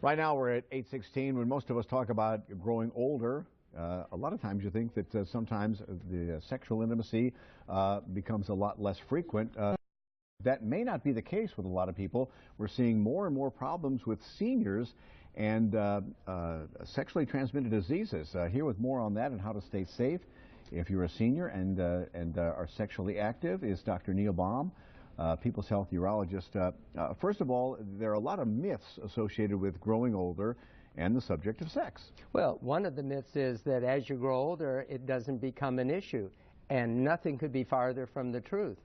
Right now we're at 8:16. When most of us talk about growing older, a lot of times you think that sometimes the sexual intimacy becomes a lot less frequent. That may not be the case with a lot of people. We're seeing more and more problems with seniors and sexually transmitted diseases. Here with more on that and how to stay safe if you're a senior and are sexually active is Dr. Neil Baum, People's Health Urologist. First of all, there are a lot of myths associated with growing older and the subject of sex. Well, one of the myths is that as you grow older, it doesn't become an issue, and nothing could be farther from the truth.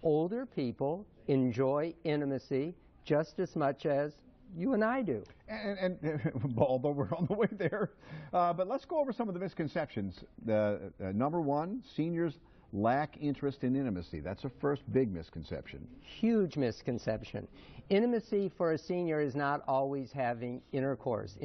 Older people enjoy intimacy just as much as you and I do. And although we're on the way there, but let's go over some of the misconceptions. Number one, seniors lack interest in intimacy. That's a first big misconception. Huge misconception. Intimacy for a senior is not always having intercourse.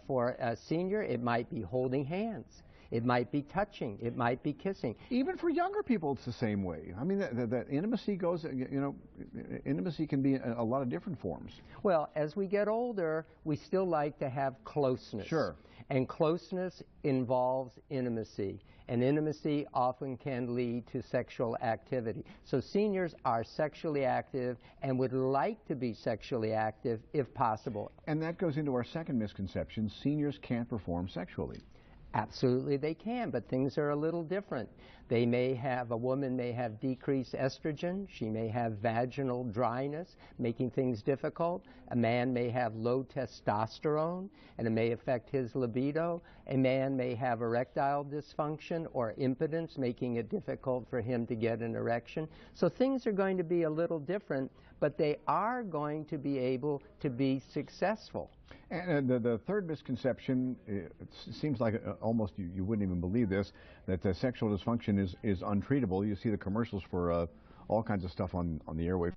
For a senior, it might be holding hands. It might be touching. It might be kissing. Even for younger people, it's the same way. I mean, the intimacy goes, intimacy can be a lot of different forms. Well, as we get older, we still like to have closeness. Sure. And closeness involves intimacy. And intimacy often can lead to sexual activity. So seniors are sexually active and would like to be sexually active if possible. And that goes into our second misconception. Seniors can't perform sexually. Absolutely they can, but things are a little different. They may have, a woman may have decreased estrogen, she may have vaginal dryness, making things difficult. A man may have low testosterone, and it may affect his libido. A man may have erectile dysfunction or impotence, making it difficult for him to get an erection. So things are going to be a little different, but they are going to be able to be successful. And the third misconception, it seems like almost you wouldn't even believe this, that sexual dysfunction is untreatable. You see the commercials for all kinds of stuff on the airway all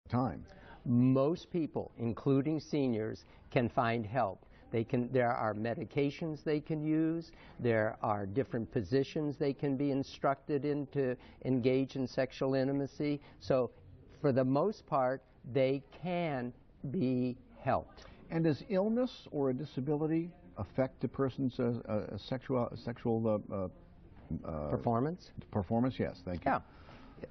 the time. Most people, including seniors, can find help. There are medications they can use. There are different positions they can be instructed in to engage in sexual intimacy. So for the most part, they can be helped. And does illness or a disability affect a person's sexual performance? Performance, yes, thank you. Yeah,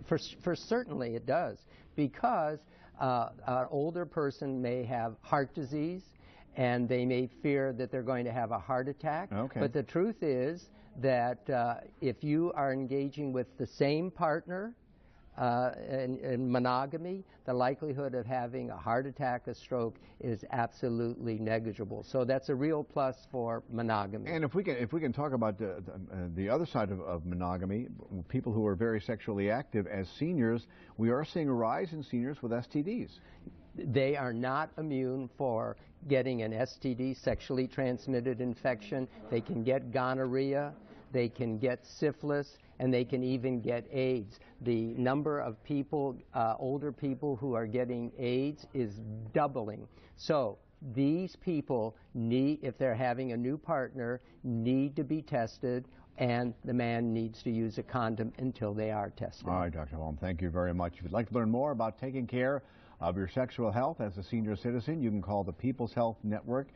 for certainly it does, because an older person may have heart disease, and they may fear that they're going to have a heart attack. Okay. But the truth is that if you are engaging with the same partner, in monogamy, the likelihood of having a heart attack, a stroke, is absolutely negligible. So that's a real plus for monogamy. And if we can talk about the other side of monogamy, people who are very sexually active as seniors, we are seeing a rise in seniors with STDs. They are not immune for getting an STD, sexually transmitted infection. They can get gonorrhea, they can get syphilis, and they can even get AIDS. The number of people, older people who are getting AIDS is doubling. So these people need, if they're having a new partner, need to be tested, and the man needs to use a condom until they are tested. All right, Dr. Baum, thank you very much. If you'd like to learn more about taking care of your sexual health as a senior citizen, you can call the People's Health Network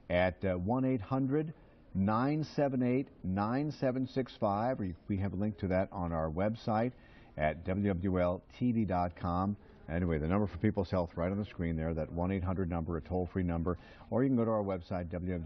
at 1-800-978-9765, or we have a link to that on our website at WWL-TV.com. Anyway, the number for People's Health right on the screen there, that 1-800 number, a toll-free number, or you can go to our website, WWL.